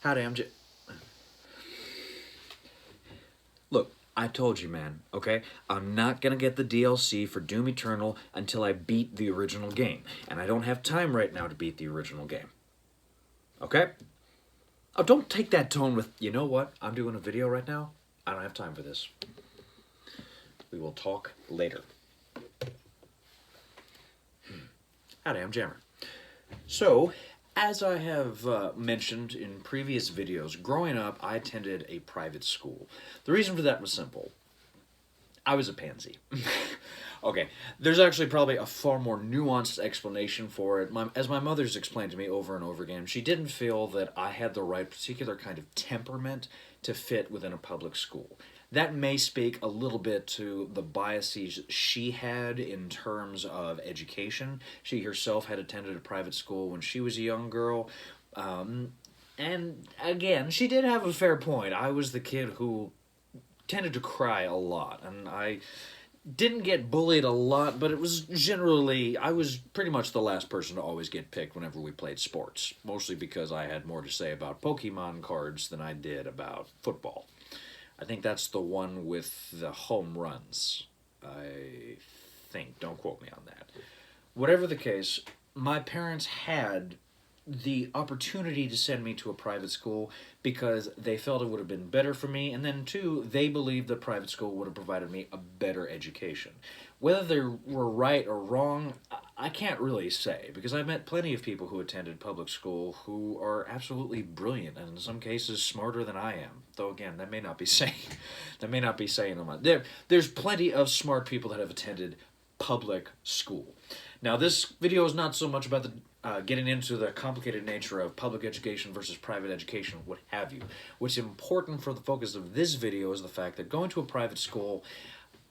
Howdy, Look, I told you, man, okay? I'm not gonna get the DLC for Doom Eternal until I beat the original game. And I don't have time right now to beat the original game. Okay? Oh, don't take that tone with, you know what? I'm doing a video right now. I don't have time for this. We will talk later. Howdy, I'm Jammer. So, as I have mentioned in previous videos, growing up, I attended a private school. The reason for that was simple. I was a pansy. Okay, there's actually probably a far more nuanced explanation for it. As my mother's explained to me over and over again, she didn't feel that I had the right particular kind of temperament to fit within a public school. That may speak a little bit to the biases she had in terms of education. She herself had attended a private school when she was a young girl. And again, she did have a fair point. I was the kid who tended to cry a lot, and I didn't get bullied a lot, but it was generally, I was pretty much the last person to always get picked whenever we played sports, mostly because I had more to say about Pokemon cards than I did about football. I think that's the one with the home runs. I think. Don't quote me on that. Whatever the case, my parents had the opportunity to send me to a private school because they felt it would have been better for me, and then two, they believed that private school would have provided me a better education. Whether they were right or wrong, I can't really say, because I've met plenty of people who attended public school who are absolutely brilliant, and in some cases smarter than I am. Though again, that may not be saying a lot. There's plenty of smart people that have attended public school. Now, this video is not so much about getting into the complicated nature of public education versus private education, what have you. What's important for the focus of this video is the fact that going to a private school,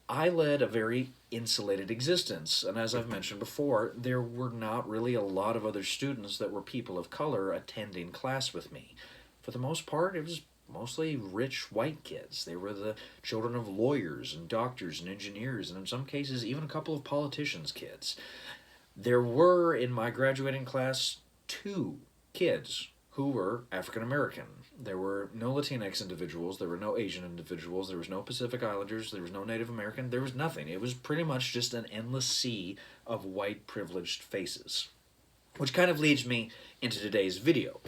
I led a very insulated existence. And as I've mentioned before, there were not really a lot of other students that were people of color attending class with me. For the most part, it was mostly rich white kids. They were the children of lawyers and doctors and engineers, and in some cases, even a couple of politicians' kids. There were, in my graduating class, 2 kids who were African American. There were no Latinx individuals, there were no Asian individuals, there was no Pacific Islanders, there was no Native American, there was nothing. It was pretty much just an endless sea of white privileged faces. Which kind of leads me into today's video.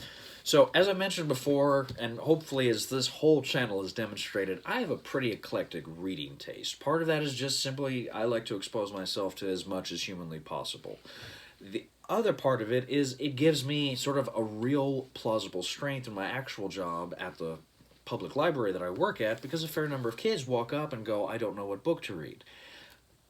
So, as I mentioned before, and hopefully as this whole channel has demonstrated, I have a pretty eclectic reading taste. Part of that is just simply I like to expose myself to as much as humanly possible. The other part of it is it gives me sort of a real plausible strength in my actual job at the public library that I work at, because a fair number of kids walk up and go, I don't know what book to read.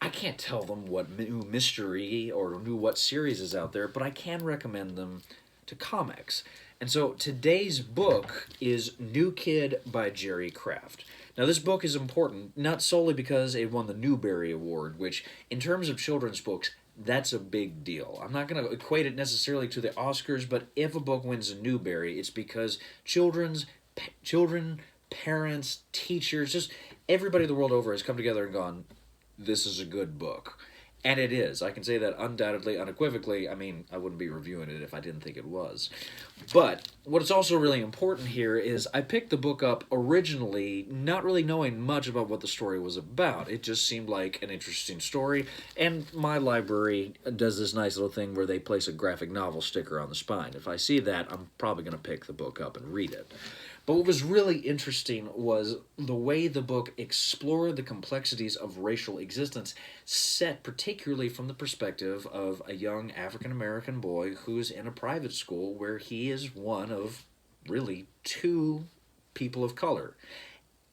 I can't tell them what new mystery or what series is out there, but I can recommend them to comics. And so today's book is New Kid by Jerry Kraft. Now this book is important, not solely because it won the Newbery Award, which in terms of children's books, that's a big deal. I'm not going to equate it necessarily to the Oscars, but if a book wins a Newbery, it's because children, parents, teachers, just everybody the world over has come together and gone, this is a good book. And it is. I can say that undoubtedly, unequivocally. I mean, I wouldn't be reviewing it if I didn't think it was. But what's also really important here is I picked the book up originally not really knowing much about what the story was about. It just seemed like an interesting story, and my library does this nice little thing where they place a graphic novel sticker on the spine. If I see that, I'm probably going to pick the book up and read it. But what was really interesting was the way the book explored the complexities of racial existence, set particularly from the perspective of a young African-American boy who's in a private school where he is one of really 2 people of color.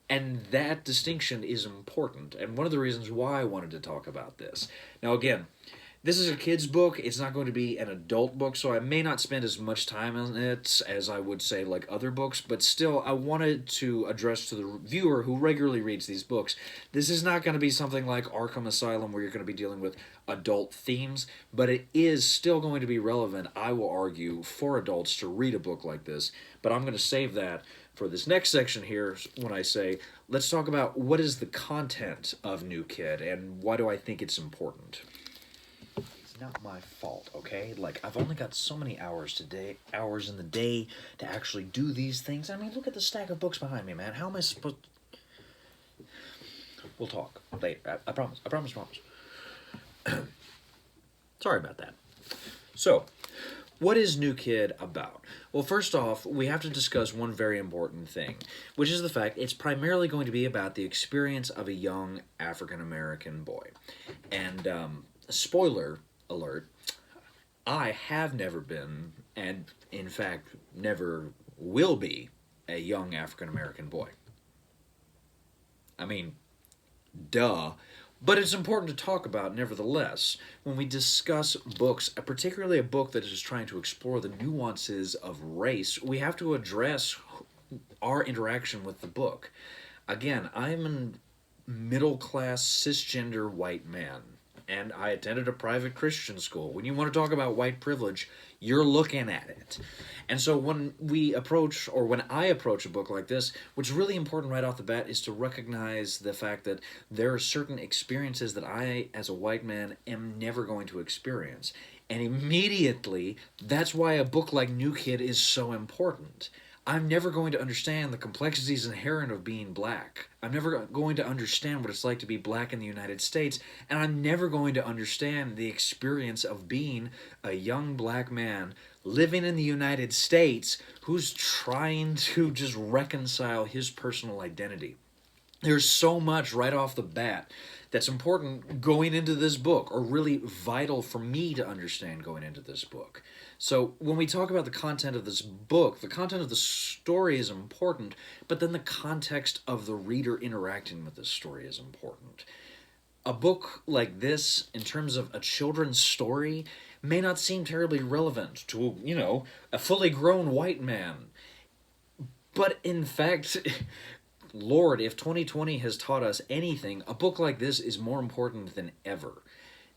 And that distinction is important, and one of the reasons why I wanted to talk about this. Now again, this is a kid's book. It's not going to be an adult book, so I may not spend as much time on it as I would say like other books, but still I wanted to address to the viewer who regularly reads these books, this is not going to be something like Arkham Asylum where you're going to be dealing with adult themes, but it is still going to be relevant, I will argue, for adults to read a book like this, but I'm going to save that for this next section here when I say, let's talk about what is the content of New Kid and why do I think it's important. not my fault, okay? Like, I've only got so many hours in the day to actually do these things. I mean, look at the stack of books behind me, man. How am I supposed... We'll talk later. I promise. I promise. Sorry about that. So, what is New Kid about? Well, first off, we have to discuss one very important thing, which is the fact it's primarily going to be about the experience of a young African-American boy. And, spoiler alert, I have never been, and in fact, never will be, a young African-American boy. I mean, duh. But it's important to talk about, nevertheless, when we discuss books, particularly a book that is trying to explore the nuances of race, we have to address our interaction with the book. Again, I'm a middle-class, cisgender white man, and I attended a private Christian school. When you want to talk about white privilege, you're looking at it. And so when we approach, or when I approach a book like this, what's really important right off the bat is to recognize the fact that there are certain experiences that I, as a white man, am never going to experience. And immediately, that's why a book like New Kid is so important. I'm never going to understand the complexities inherent of being black. I'm never going to understand what it's like to be black in the United States, and I'm never going to understand the experience of being a young black man living in the United States who's trying to just reconcile his personal identity. There's so much right off the bat that's important going into this book, or really vital for me to understand going into this book. So when we talk about the content of this book, the content of the story is important, but then the context of the reader interacting with this story is important. A book like this, in terms of a children's story, may not seem terribly relevant to, you know, a fully grown white man. But in fact... Lord, if 2020 has taught us anything, a book like this is more important than ever.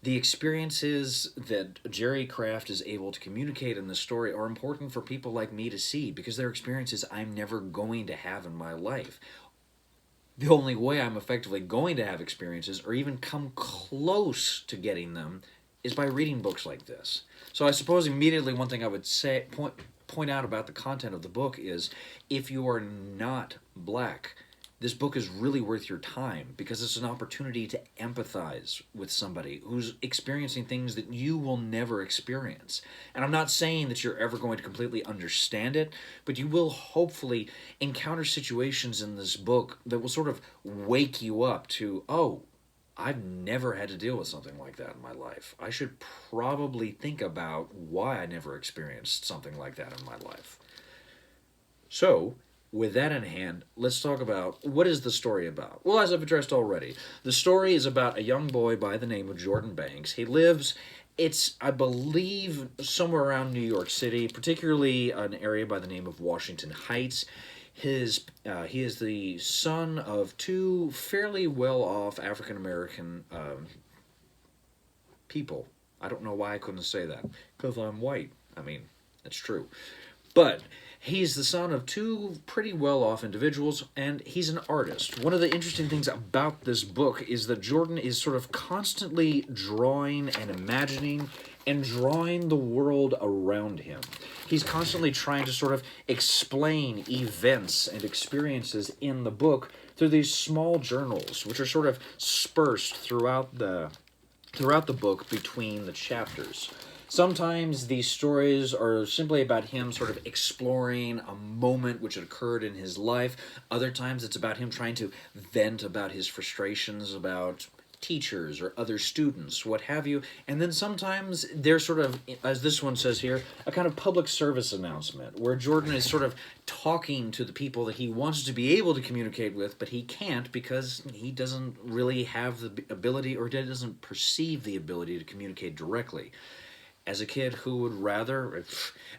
The experiences that Jerry Kraft is able to communicate in this story are important for people like me to see, because they're experiences I'm never going to have in my life. The only way I'm effectively going to have experiences, or even come close to getting them, is by reading books like this. So I suppose immediately one thing I would say, point out about the content of the book is, if you are not black, this book is really worth your time, because it's an opportunity to empathize with somebody who's experiencing things that you will never experience. And I'm not saying that you're ever going to completely understand it, but you will hopefully encounter situations in this book that will sort of wake you up to, oh, I've never had to deal with something like that in my life. I should probably think about why I never experienced something like that in my life. So, with that in hand, let's talk about, what is the story about? Well, as I've addressed already, the story is about a young boy by the name of Jordan Banks. He lives, I believe, somewhere around New York City, particularly an area by the name of Washington Heights. He is the son of two fairly well-off African-American people. I don't know why I couldn't say that. Because I'm white. I mean, that's true. But he's the son of two pretty well-off individuals, and he's an artist. One of the interesting things about this book is that Jordan is sort of constantly drawing and imagining and drawing the world around him. He's constantly trying to sort of explain events and experiences in the book through these small journals, which are sort of dispersed throughout the book between the chapters. Sometimes these stories are simply about him sort of exploring a moment which occurred in his life. Other times it's about him trying to vent about his frustrations about teachers or other students, what have you. And then sometimes they're sort of, as this one says here, a kind of public service announcement where Jordan is sort of talking to the people that he wants to be able to communicate with, but he can't because he doesn't really have the ability, or doesn't perceive the ability to communicate directly. As a kid who would rather,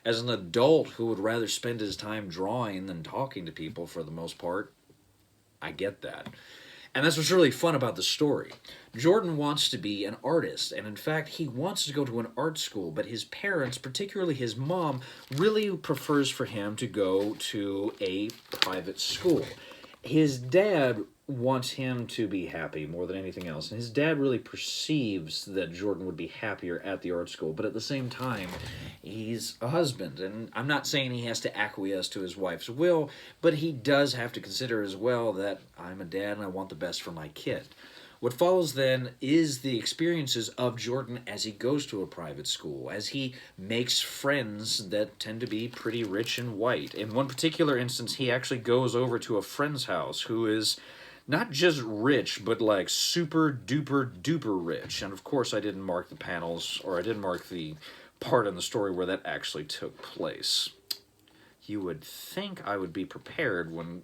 as an adult who would rather spend his time drawing than talking to people for the most part, I get that. And that's what's really fun about the story. Jordan wants to be an artist, and in fact, he wants to go to an art school, but his parents, particularly his mom, really prefers for him to go to a private school. His dad wants him to be happy more than anything else. And his dad really perceives that Jordan would be happier at the art school, but at the same time, he's a husband. And I'm not saying he has to acquiesce to his wife's will, but he does have to consider as well that I'm a dad and I want the best for my kid. What follows then is the experiences of Jordan as he goes to a private school, as he makes friends that tend to be pretty rich and white. In one particular instance, he actually goes over to a friend's house who is not just rich, but like super duper duper rich. And of course, I didn't mark the panels, or I didn't mark the part in the story where that actually took place. You would think I would be prepared when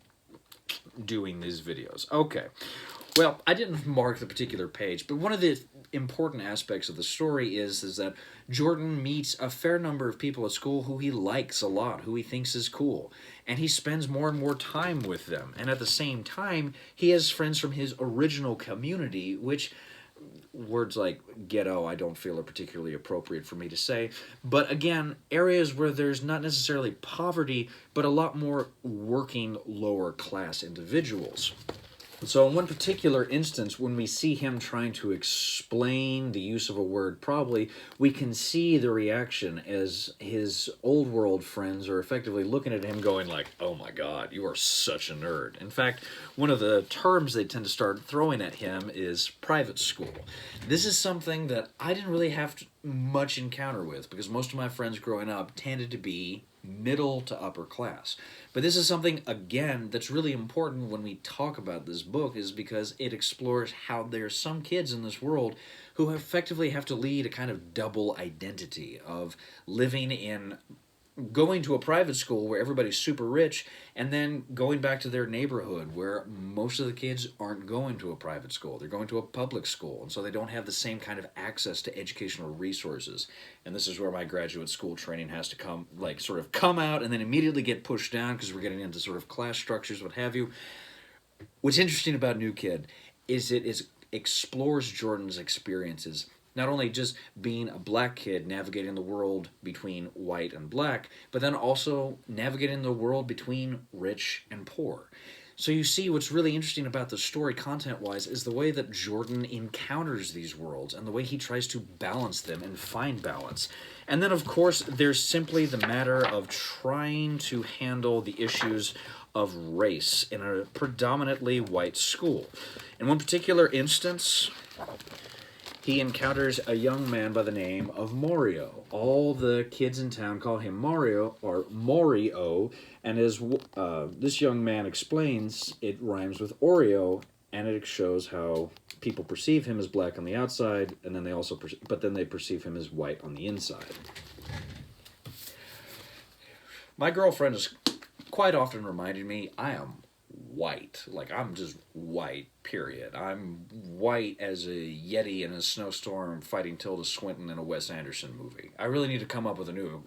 doing these videos. Okay. Well, I didn't mark the particular page, but one of the important aspects of the story is that Jordan meets a fair number of people at school who he likes a lot, who he thinks is cool, and he spends more and more time with them. And at the same time, he has friends from his original community, which words like ghetto I don't feel are particularly appropriate for me to say, but again, areas where there's not necessarily poverty, but a lot more working lower class individuals. So in one particular instance, when we see him trying to explain the use of a word probably, we can see the reaction as his old world friends are effectively looking at him going like, oh my god, you are such a nerd. In fact, one of the terms they tend to start throwing at him is private school. This is something that I didn't really have much encounter with because most of my friends growing up tended to be middle to upper class. But this is something, again, that's really important when we talk about this book, is because it explores how there's some kids in this world who effectively have to lead a kind of double identity of living in going to a private school where everybody's super rich, and then going back to their neighborhood where most of the kids aren't going to a private school. They're going to a public school, and so they don't have the same kind of access to educational resources. And this is where my graduate school training has to come, like, sort of come out and then immediately get pushed down because we're getting into sort of class structures, what have you. What's interesting about New Kid is it explores Jordan's experiences, not only just being a black kid navigating the world between white and black, but then also navigating the world between rich and poor. So you see, what's really interesting about the story content-wise is the way that Jordan encounters these worlds and the way he tries to balance them and find balance. And then, of course, there's simply the matter of trying to handle the issues of race in a predominantly white school. In one particular instance, he encounters a young man by the name of Mario. All the kids in town call him Mario, or Morio, and as this young man explains, it rhymes with Oreo, and it shows how people perceive him as black on the outside, and then they perceive him as white on the inside. My girlfriend is quite often reminding me I am white. Like, I'm just white, period. I'm white as a Yeti in a snowstorm fighting Tilda Swinton in a Wes Anderson movie. I really need to come up with a new,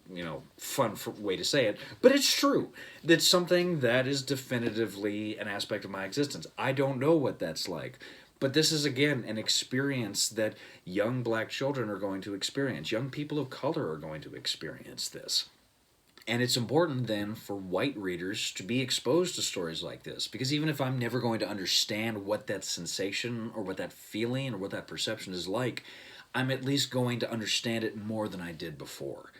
fun way to say it, but it's true. That's something that is definitively an aspect of my existence. I don't know what that's like, but this is, again, an experience that young black children are going to experience. Young people of color are going to experience this. And it's important then for white readers to be exposed to stories like this, because even if I'm never going to understand what that sensation or what that feeling or what that perception is like, I'm at least going to understand it more than I did before.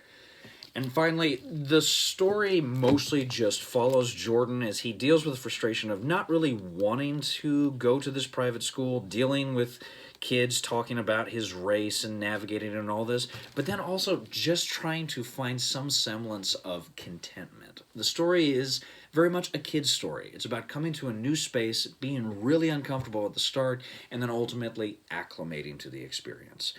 And finally, the story mostly just follows Jordan as he deals with the frustration of not really wanting to go to this private school, dealing with kids talking about his race and navigating and all this, but then also just trying to find some semblance of contentment. The story is very much a kid's story. It's about coming to a new space, being really uncomfortable at the start, and then ultimately acclimating to the experience.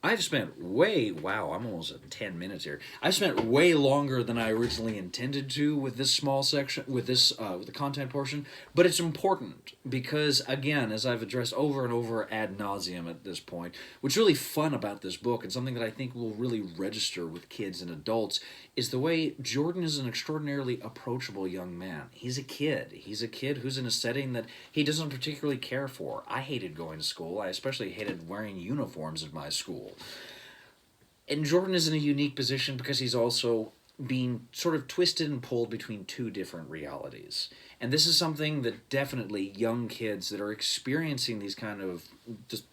I've spent I'm almost at 10 minutes here. I've spent way longer than I originally intended to with this small section, with the content portion, but it's important because, again, as I've addressed over and over ad nauseum at this point, what's really fun about this book and something that I think will really register with kids and adults is the way Jordan is an extraordinarily approachable young man. He's a kid. He's a kid who's in a setting that he doesn't particularly care for. I hated going to school. I especially hated wearing uniforms at my school. And Jordan is in a unique position because he's also being sort of twisted and pulled between two different realities. And this is something that definitely young kids that are experiencing these kind of, just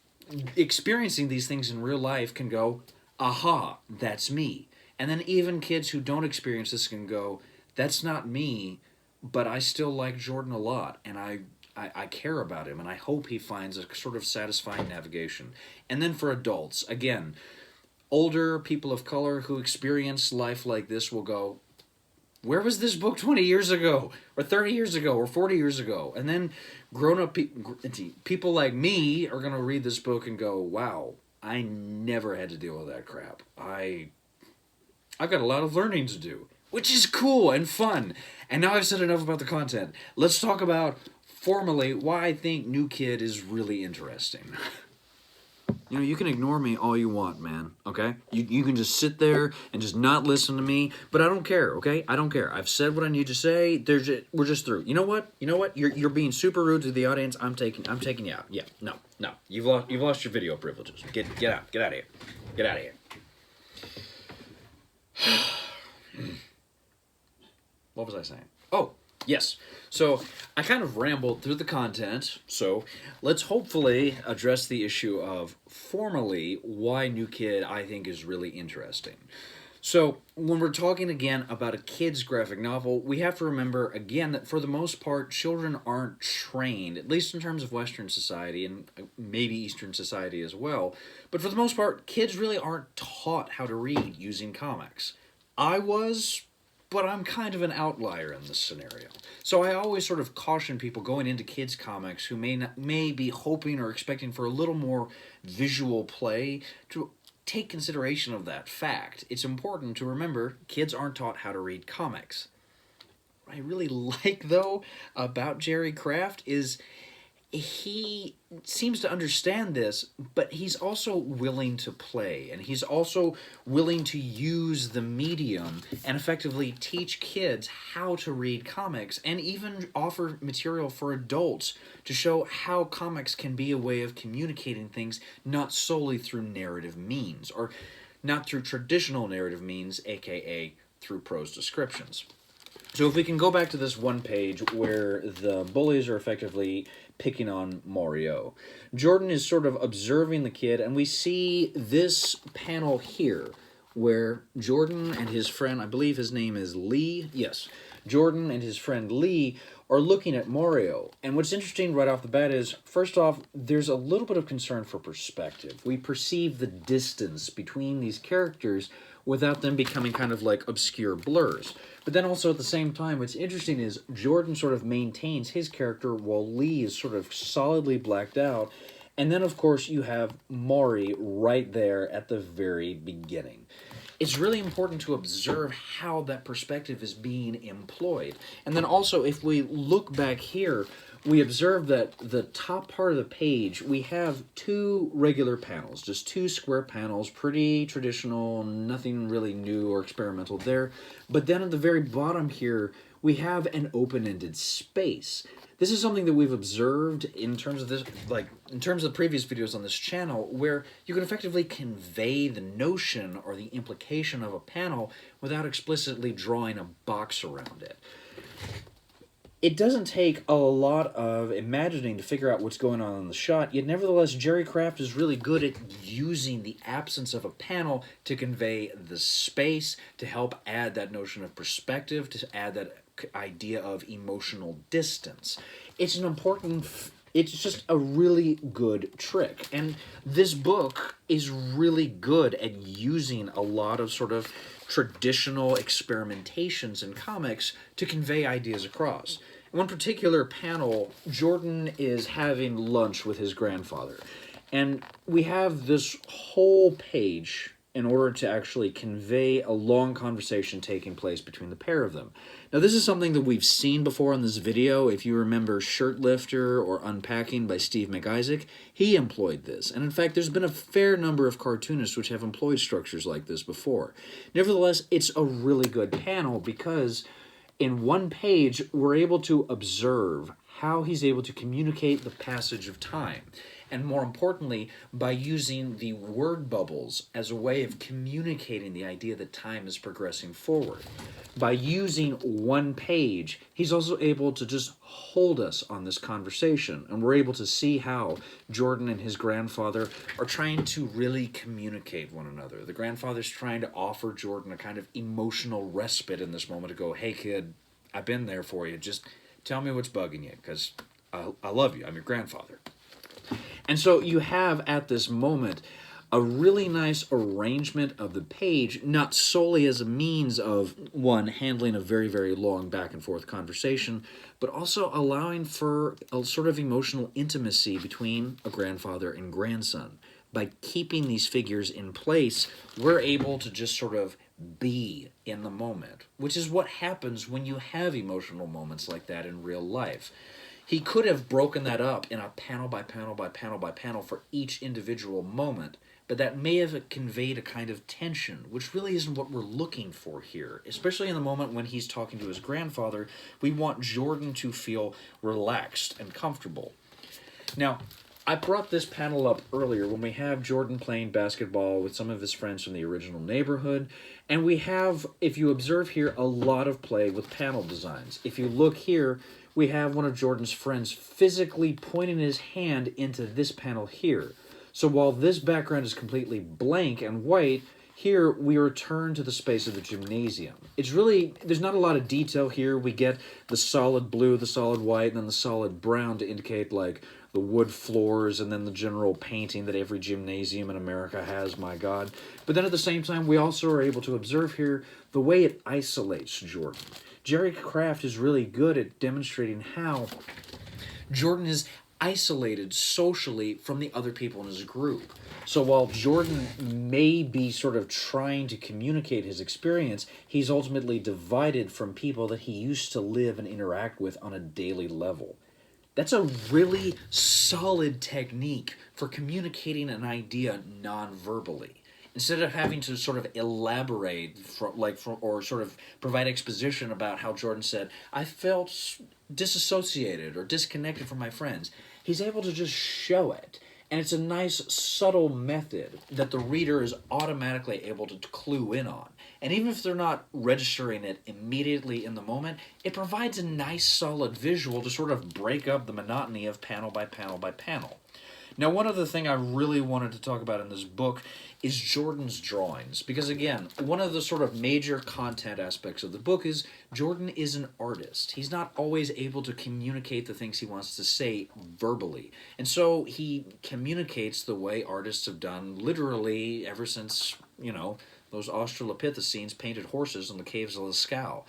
experiencing these things in real life can go, aha, that's me. And then even kids who don't experience this can go, that's not me, but I still like Jordan a lot, and I care about him, and I hope he finds a sort of satisfying navigation. And then for adults, again, older people of color who experience life like this will go, where was this book 20 years ago, or 30 years ago, or 40 years ago? And then grown-up people like me are going to read this book and go, wow, I never had to deal with that crap. I've got a lot of learning to do, which is cool and fun. And now I've said enough about the content. Let's talk about, formally, why I think New Kid is really interesting. You know, you can ignore me all you want, man, okay? You can just sit there and just not listen to me, but I don't care, okay? I don't care. I've said what I need to say. We're just through. You know what? You're being super rude to the audience. I'm taking you out. Yeah, no. You've lost your video privileges. Get out. Get out of here. Get out of here. What was I saying? Oh, yes. So I kind of rambled through the content, so let's hopefully address the issue of, formally, why New Kid I think is really interesting. So when we're talking again about a kid's graphic novel, we have to remember again that for the most part, children aren't trained, at least in terms of Western society and maybe Eastern society as well, but for the most part, kids really aren't taught how to read using comics. I was, but I'm kind of an outlier in this scenario. So I always sort of caution people going into kids' comics who may be hoping or expecting for a little more visual play to take consideration of that fact. It's important to remember kids aren't taught how to read comics. What I really like, though, about Jerry Kraft is he seems to understand this, but he's also willing to play, and he's also willing to use the medium and effectively teach kids how to read comics, and even offer material for adults to show how comics can be a way of communicating things not solely through narrative means, or not through traditional narrative means, aka through prose descriptions. So if we can go back to this one page where the bullies are effectively picking on Mario, Jordan is sort of observing the kid, and we see this panel here where Jordan and his friend, I believe his name is Lee, yes, Jordan and his friend Lee are looking at Mario. And what's interesting right off the bat is, first off, there's a little bit of concern for perspective. We perceive the distance between these characters without them becoming kind of like obscure blurs. But then also at the same time, what's interesting is Jordan sort of maintains his character while Lee is sort of solidly blacked out. And then, of course, you have Maury right there at the very beginning. It's really important to observe how that perspective is being employed. And then also, if we look back here, we observe that the top part of the page, we have two regular panels, just two square panels, pretty traditional, nothing really new or experimental there. But then at the very bottom here, we have an open-ended space. This is something that we've observed in terms of this, like in terms of the previous videos on this channel, where you can effectively convey the notion or the implication of a panel without explicitly drawing a box around it. It doesn't take a lot of imagining to figure out what's going on in the shot, yet nevertheless, Jerry Kraft is really good at using the absence of a panel to convey the space, to help add that notion of perspective, to add that idea of emotional distance. It's just a really good trick. And this book is really good at using a lot of sort of traditional experimentations in comics to convey ideas across. In one particular panel, Jordan is having lunch with his grandfather. And we have this whole page in order to actually convey a long conversation taking place between the pair of them. Now, this is something that we've seen before in this video. If you remember Shirt Lifter or Unpacking by Steve McIsaac, he employed this. And in fact, there's been a fair number of cartoonists which have employed structures like this before. Nevertheless, it's a really good panel because in one page, we're able to observe how he's able to communicate the passage of time. and more importantly, by using the word bubbles as a way of communicating the idea that time is progressing forward. By using one page, he's also able to just hold us on this conversation, and we're able to see how Jordan and his grandfather are trying to really communicate one another. The grandfather's trying to offer Jordan a kind of emotional respite in this moment to go, hey kid, I've been there for you, just tell me what's bugging you, because I love you, I'm your grandfather. And so you have at this moment a really nice arrangement of the page, not solely as a means of, one, handling a very, very long back and forth conversation, but also allowing for a sort of emotional intimacy between a grandfather and grandson. By keeping these figures in place, we're able to just sort of be in the moment, which is what happens when you have emotional moments like that in real life. He could have broken that up in a panel by panel by panel by panel for each individual moment, but that may have conveyed a kind of tension, which really isn't what we're looking for here. Especially in the moment when he's talking to his grandfather, we want Jordan to feel relaxed and comfortable. Now, I brought this panel up earlier when we have Jordan playing basketball with some of his friends from the original neighborhood, and we have, if you observe here, a lot of play with panel designs. If you look here, we have one of Jordan's friends physically pointing his hand into this panel here. So while this background is completely blank and white, here we return to the space of the gymnasium. It's really, there's not a lot of detail here. We get the solid blue, the solid white, and then the solid brown to indicate like the wood floors and then the general painting that every gymnasium in America has, my God. But then at the same time, we also are able to observe here the way it isolates Jordan. Jerry Kraft is really good at demonstrating how Jordan is isolated socially from the other people in his group. So while Jordan may be sort of trying to communicate his experience, he's ultimately divided from people that he used to live and interact with on a daily level. That's a really solid technique for communicating an idea non-verbally. Instead of having to sort of elaborate or sort of provide exposition about how Jordan said, I felt disassociated or disconnected from my friends, he's able to just show it. And it's a nice, subtle method that the reader is automatically able to clue in on. And even if they're not registering it immediately in the moment, it provides a nice, solid visual to sort of break up the monotony of panel by panel by panel. Now, one other thing I really wanted to talk about in this book is Jordan's drawings. Because, again, one of the sort of major content aspects of the book is Jordan is an artist. He's not always able to communicate the things he wants to say verbally. And so he communicates the way artists have done literally ever since, those Australopithecines painted horses in the caves of Lascaux.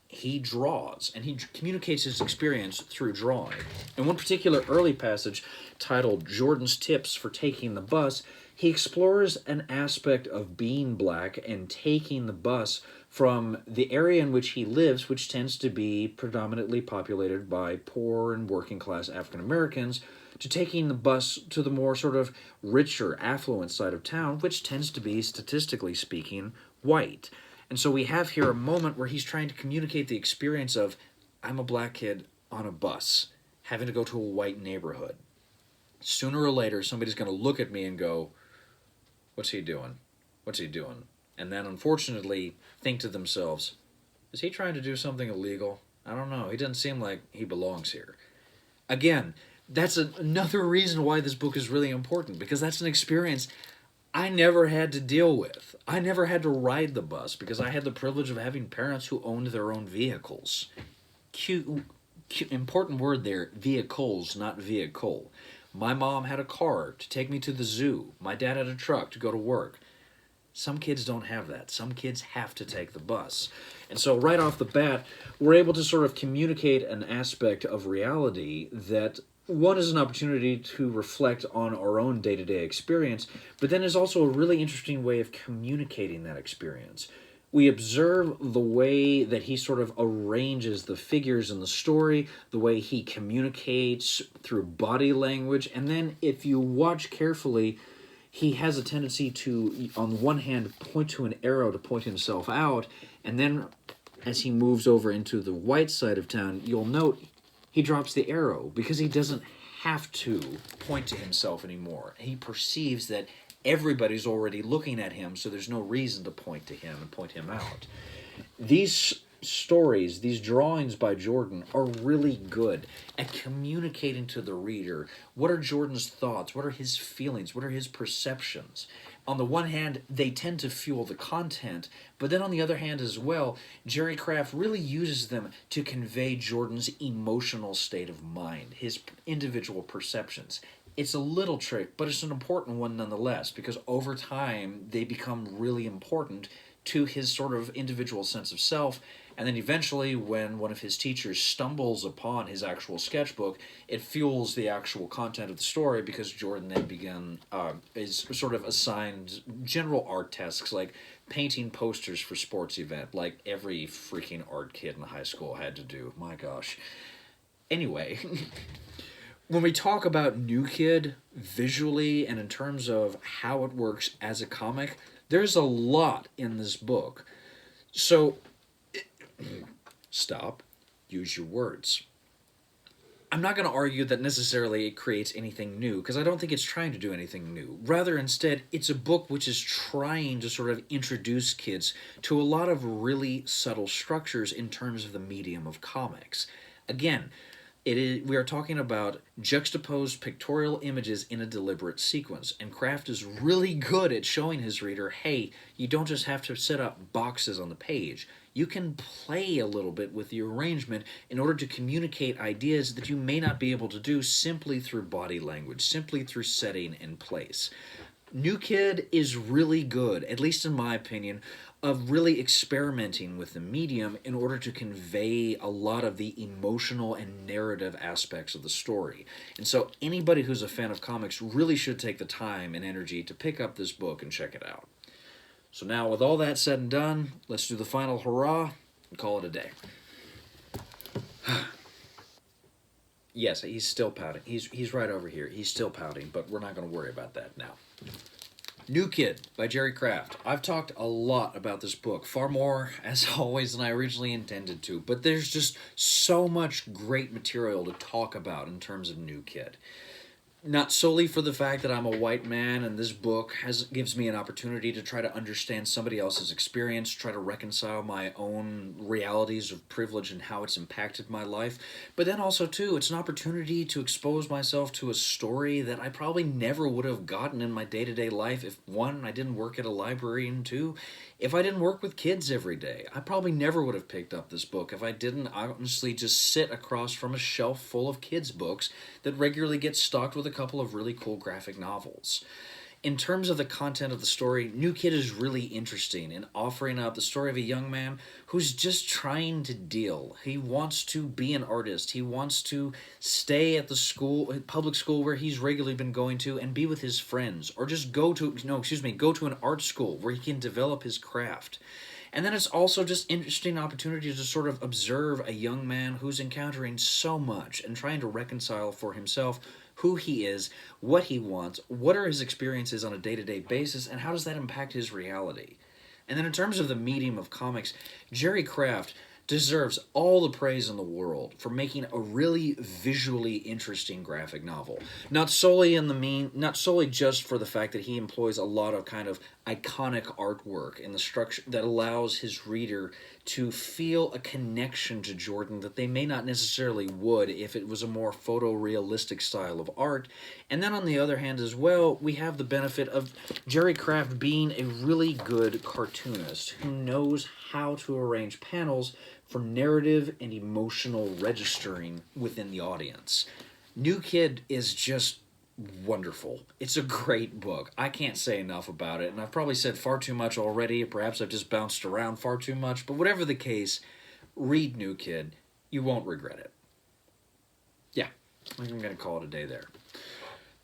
He draws, and he communicates his experience through drawing. In one particular early passage, titled Jordan's Tips for Taking the Bus, he explores an aspect of being black and taking the bus from the area in which he lives, which tends to be predominantly populated by poor and working class African Americans, to taking the bus to the more sort of richer, affluent side of town, which tends to be, statistically speaking, white. And so we have here a moment where he's trying to communicate the experience of, I'm a black kid on a bus, having to go to a white neighborhood. Sooner or later, somebody's going to look at me and go, what's he doing? What's he doing? And then, unfortunately, think to themselves, is he trying to do something illegal? I don't know. He doesn't seem like he belongs here. Again, that's another reason why this book is really important, because that's an experience I never had to deal with. I never had to ride the bus because I had the privilege of having parents who owned their own vehicles. Important word there, vehicles, not vehicle. My mom had a car to take me to the zoo. My dad had a truck to go to work. Some kids don't have that. Some kids have to take the bus. And so right off the bat, we're able to sort of communicate an aspect of reality that one is an opportunity to reflect on our own day-to-day experience, but then is also a really interesting way of communicating that experience. We observe the way that he sort of arranges the figures in the story, the way he communicates through body language, and then if you watch carefully, he has a tendency to, on one hand, point to an arrow to point himself out, and then as he moves over into the white side of town, you'll note he drops the arrow because he doesn't have to point to himself anymore. He perceives that everybody's already looking at him, so there's no reason to point to him and point him out. These stories, these drawings by Jordan are really good at communicating to the reader what are Jordan's thoughts, what are his feelings, what are his perceptions. On the one hand, they tend to fuel the content, but then on the other hand as well, Jerry Kraft really uses them to convey Jordan's emotional state of mind, his individual perceptions. It's a little trick, but it's an important one nonetheless, because over time they become really important to his sort of individual sense of self. And then eventually, when one of his teachers stumbles upon his actual sketchbook, it fuels the actual content of the story, because Jordan then is sort of assigned general art tasks like painting posters for sports event, like every freaking art kid in high school had to do. My gosh. Anyway, when we talk about New Kid visually and in terms of how it works as a comic, there's a lot in this book. So, stop, use your words. I'm not going to argue that necessarily it creates anything new, because I don't think it's trying to do anything new. Rather, instead, it's a book which is trying to sort of introduce kids to a lot of really subtle structures in terms of the medium of comics. Again, we are talking about juxtaposed pictorial images in a deliberate sequence, and Kraft is really good at showing his reader, hey, you don't just have to set up boxes on the page. You can play a little bit with the arrangement in order to communicate ideas that you may not be able to do simply through body language, simply through setting and place. New Kid is really good, at least in my opinion, of really experimenting with the medium in order to convey a lot of the emotional and narrative aspects of the story. And so anybody who's a fan of comics really should take the time and energy to pick up this book and check it out. So now, with all that said and done, let's do the final hurrah and call it a day. Yes, he's still pouting. He's right over here. He's still pouting, but we're not going to worry about that now. New Kid by Jerry Kraft. I've talked a lot about this book, far more, as always, than I originally intended to, but there's just so much great material to talk about in terms of New Kid. Not solely for the fact that I'm a white man and this book gives me an opportunity to try to understand somebody else's experience, try to reconcile my own realities of privilege and how it's impacted my life, but then also, too, it's an opportunity to expose myself to a story that I probably never would have gotten in my day-to-day life if, one, I didn't work at a library, and two, if I didn't work with kids every day. I probably never would have picked up this book if I didn't honestly just sit across from a shelf full of kids' books that regularly get stocked with a couple of really cool graphic novels. In terms of the content of the story, New Kid is really interesting in offering up the story of a young man who's just trying to deal. He wants to be an artist. He wants to stay at the public school where he's regularly been going to and be with his friends, or just go to an art school where he can develop his craft. And then it's also just interesting opportunity to sort of observe a young man who's encountering so much and trying to reconcile for himself who he is, what he wants, what are his experiences on a day-to-day basis, and how does that impact his reality. And then in terms of the medium of comics, Jerry Kraft deserves all the praise in the world for making a really visually interesting graphic novel. Not solely just for the fact that he employs a lot of kind of iconic artwork in the structure that allows his reader to feel a connection to Jordan that they may not necessarily would if it was a more photorealistic style of art. And then on the other hand as well, we have the benefit of Jerry Kraft being a really good cartoonist who knows how to arrange panels for narrative and emotional registering within the audience. New Kid is just wonderful. It's a great book. I can't say enough about it, and I've probably said far too much already. Perhaps I've just bounced around far too much, but whatever the case, read New Kid. You won't regret it. Yeah, I think I'm going to call it a day there.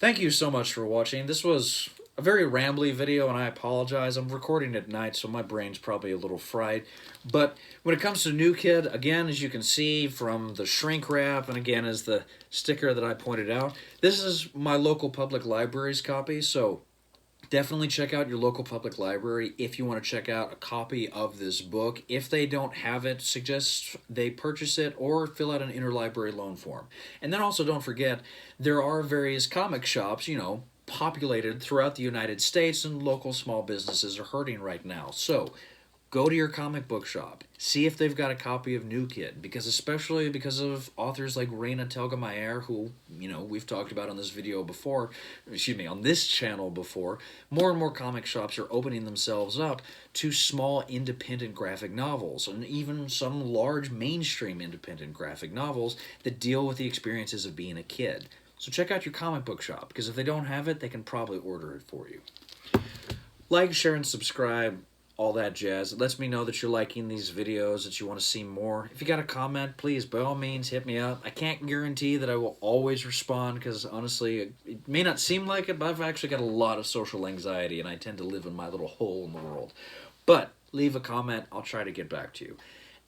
Thank you so much for watching. This was a very rambly video, and I apologize. I'm recording at night, so my brain's probably a little fried. But when it comes to New Kid, again, as you can see from the shrink wrap, and again as the sticker that I pointed out, this is my local public library's copy, so Definitely check out your local public library if you want to check out a copy of this book. If they don't have it, suggest they purchase it or fill out an interlibrary loan form. And then also don't forget, there are various comic shops, populated throughout the United States, and local small businesses are hurting right now. So go to your comic book shop. See if they've got a copy of New Kid, because especially because of authors like Raina Telgemeier, who, we've talked about on this video before, on this channel before, more and more comic shops are opening themselves up to small independent graphic novels, and even some large mainstream independent graphic novels that deal with the experiences of being a kid. So check out your comic book shop, because if they don't have it, they can probably order it for you. Like, share, and subscribe. All that jazz. It lets me know that you're liking these videos, that you want to see more. If you got a comment, please, by all means, hit me up. I can't guarantee that I will always respond, because honestly, it may not seem like it, but I've actually got a lot of social anxiety, and I tend to live in my little hole in the world. But leave a comment. I'll try to get back to you.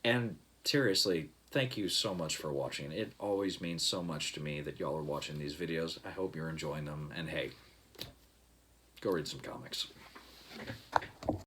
And seriously, thank you so much for watching. It always means so much to me that y'all are watching these videos. I hope you're enjoying them. And hey, go read some comics.